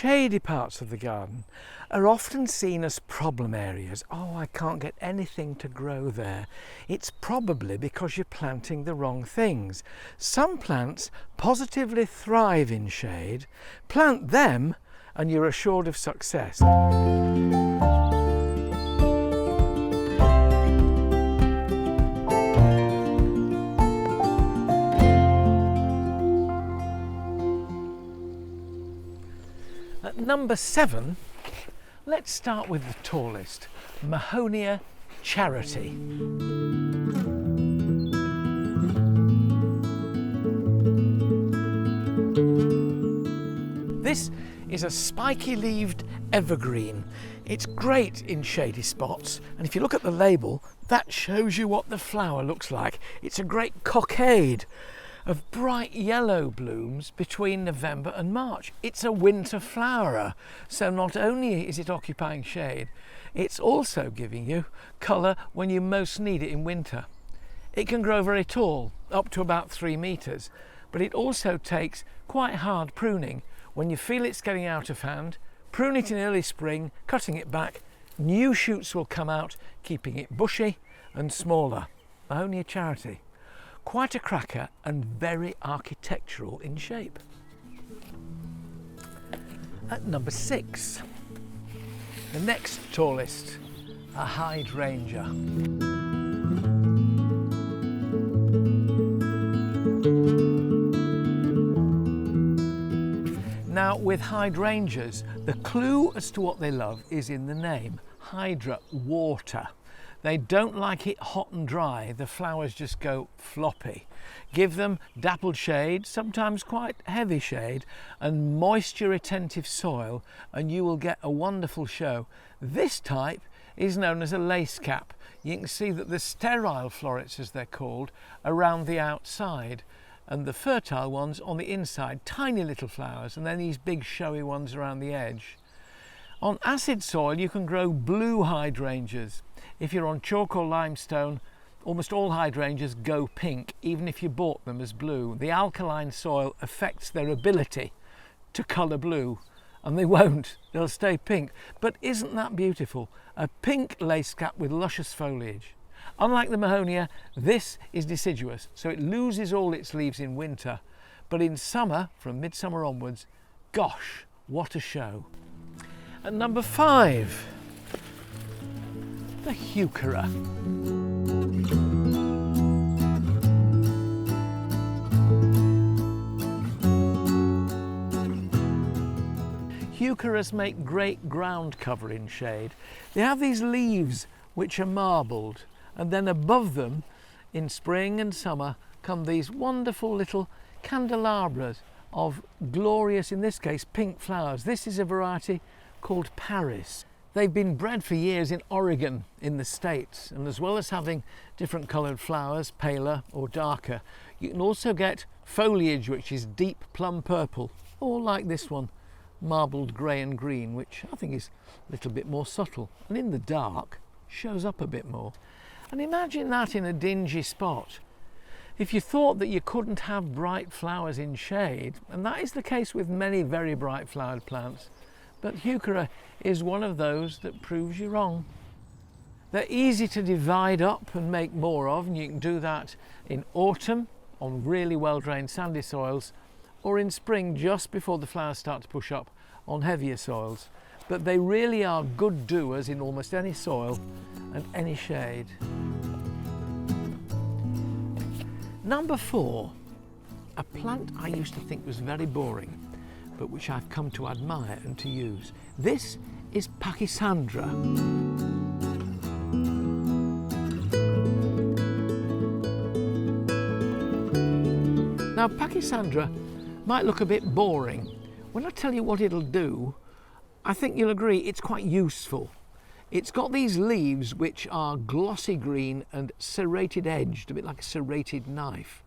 shady parts of the garden are often seen as problem areas. Oh, I can't get anything to grow there. It's probably because you're planting the wrong things. Some plants positively thrive in shade. Plant them and you're assured of success. At number 7, let's start with the tallest, Mahonia Charity. This is a spiky-leaved evergreen. It's great in shady spots, and if you look at the label, that shows you what the flower looks like. It's a great cockade of bright yellow blooms between November and March. It's a winter flowerer, so not only is it occupying shade, it's also giving you colour when you most need it in winter. It can grow very tall, up to about 3 metres, but it also takes quite hard pruning. When you feel it's getting out of hand, prune it in early spring, cutting it back, new shoots will come out, keeping it bushy and smaller. Mahonia Charity. Quite a cracker and very architectural in shape. At number 6, the next tallest, a hydrangea. Now with hydrangeas, the clue as to what they love is in the name, hydra, water. They don't like it hot and dry, the flowers just go floppy. Give them dappled shade, sometimes quite heavy shade, and moisture retentive soil, and you will get a wonderful show. This type is known as a Lacecap. You can see that the sterile florets, as they're called, around the outside, and the fertile ones on the inside, tiny little flowers, and then these big showy ones around the edge. On acid soil you can grow blue hydrangeas. If you're on chalk or limestone, almost all hydrangeas go pink, even if you bought them as blue. The alkaline soil affects their ability to colour blue, and they won't, they'll stay pink. But isn't that beautiful? A pink Lacecap with luscious foliage. Unlike the Mahonia, this is deciduous, so it loses all its leaves in winter, but in summer, from midsummer onwards, gosh, what a show. At number 5, the Heuchera. Heucheras make great ground cover in shade. They have these leaves which are marbled, and then above them, in spring and summer, come these wonderful little candelabras of glorious, in this case, pink flowers. This is a variety called Paris. They've been bred for years in Oregon in the States, and as well as having different coloured flowers, paler or darker, you can also get foliage which is deep plum purple, or like this one, marbled grey and green, which I think is a little bit more subtle, and in the dark shows up a bit more. And imagine that in a dingy spot. If you thought that you couldn't have bright flowers in shade, and that is the case with many very bright flowered plants, but Heuchera is one of those that proves you wrong. They're easy to divide up and make more of, and you can do that in autumn on really well-drained sandy soils, or in spring just before the flowers start to push up on heavier soils. But they really are good doers in almost any soil and any shade. Number 4, a plant I used to think was very boring, but which I've come to admire and to use. This is Pakisandra. Now Pakisandra might look a bit boring. When I tell you what it'll do, I think you'll agree it's quite useful. It's got these leaves which are glossy green and serrated edged, a bit like a serrated knife.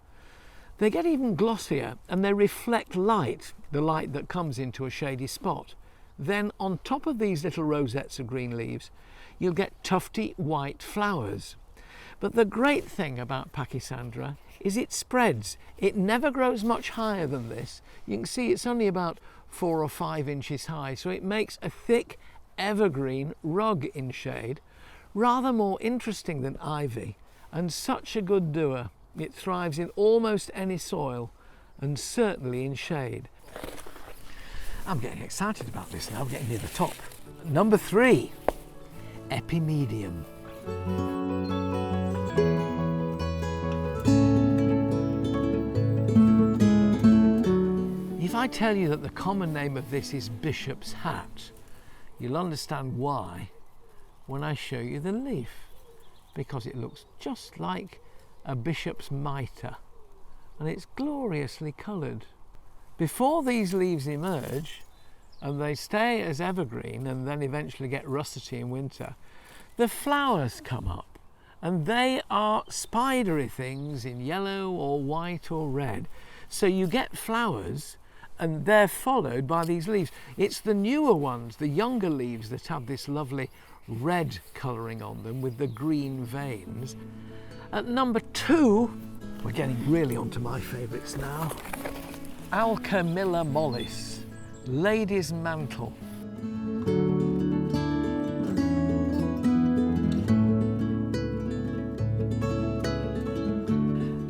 They get even glossier and they reflect light, the light that comes into a shady spot. Then on top of these little rosettes of green leaves, you'll get tufty white flowers. But the great thing about Pachysandra is it spreads. It never grows much higher than this. You can see it's only about 4 or 5 inches high, so it makes a thick evergreen rug in shade, rather more interesting than ivy, and such a good doer. It thrives in almost any soil and certainly in shade. I'm getting excited about this now, I'm getting near the top. Number 3, Epimedium. If I tell you that the common name of this is bishop's hat, you'll understand why when I show you the leaf, because it looks just like a bishop's mitre and it's gloriously coloured. Before these leaves emerge and they stay as evergreen and then eventually get russety in winter, the flowers come up and they are spidery things in yellow or white or red. So you get flowers and they're followed by these leaves. It's the newer ones, the younger leaves, that have this lovely red colouring on them with the green veins. At number 2, we're getting really onto my favourites now, Alchemilla Mollis, lady's mantle.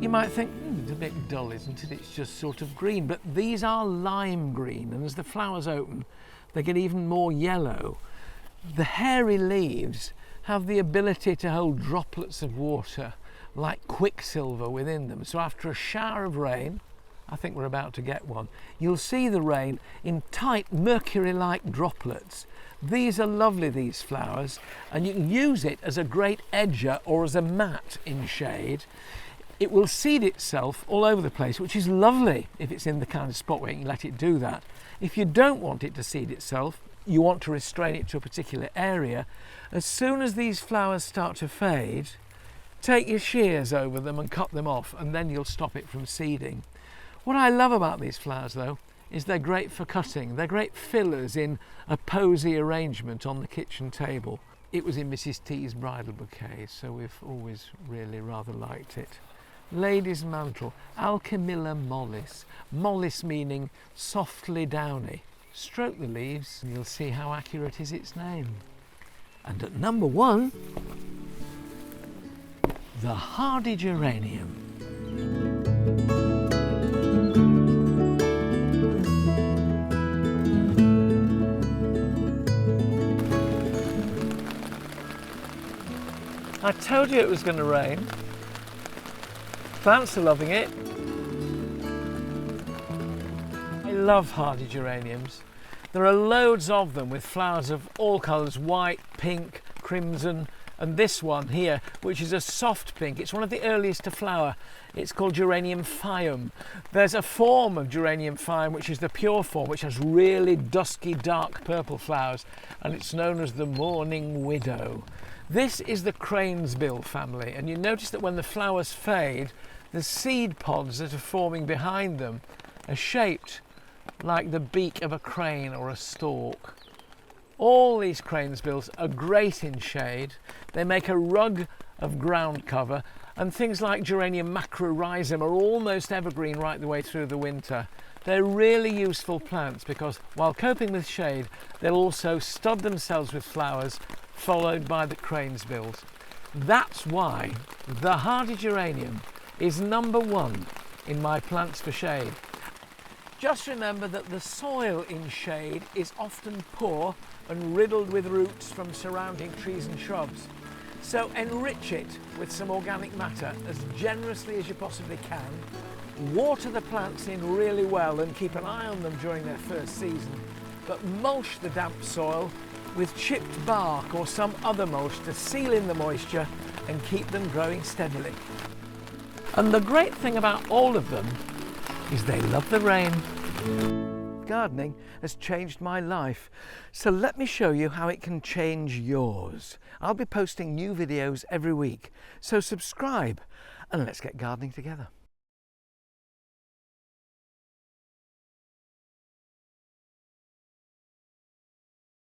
You might think, it's a bit dull, isn't it? It's just sort of green, but these are lime green, and as the flowers open, they get even more yellow. The hairy leaves have the ability to hold droplets of water like quicksilver within them. So after a shower of rain, I think we're about to get one, you'll see the rain in tight mercury-like droplets. These are lovely, these flowers, and you can use it as a great edger or as a mat in shade. It will seed itself all over the place, which is lovely if it's in the kind of spot where you can let it do that. If you don't want it to seed itself, you want to restrain it to a particular area, as soon as these flowers start to fade, take your shears over them and cut them off, and then you'll stop it from seeding. What I love about these flowers though is they're great for cutting. They're great fillers in a posy arrangement on the kitchen table. It was in Mrs. T's bridal bouquet, so we've always really rather liked it. Lady's mantle, Alchemilla Mollis. Mollis meaning softly downy. Stroke the leaves and you'll see how accurate is its name. And at number 1, the hardy geranium. I told you it was going to rain. Plants are loving it. I love hardy geraniums. There are loads of them with flowers of all colours, white, pink, crimson, and this one here, which is a soft pink. It's one of the earliest to flower. It's called Geranium Phaeum. There's a form of Geranium Phaeum which is the pure form, which has really dusky, dark purple flowers, and it's known as the Mourning Widow. This is the cranesbill family, and you notice that when the flowers fade, the seed pods that are forming behind them are shaped like the beak of a crane or a stork. All these cranesbills are great in shade. They make a rug of ground cover, and things like Geranium macrorhizum are almost evergreen right the way through the winter. They're really useful plants because while coping with shade, they'll also stud themselves with flowers, followed by the cranesbills. That's why the hardy geranium is number 1 in my plants for shade. Just remember that the soil in shade is often poor and riddled with roots from surrounding trees and shrubs. So enrich it with some organic matter as generously as you possibly can. Water the plants in really well and keep an eye on them during their first season, but mulch the damp soil with chipped bark or some other mulch to seal in the moisture and keep them growing steadily. And the great thing about all of them is they love the rain. Gardening has changed my life, so let me show you how it can change yours. I'll be posting new videos every week, so subscribe and let's get gardening together.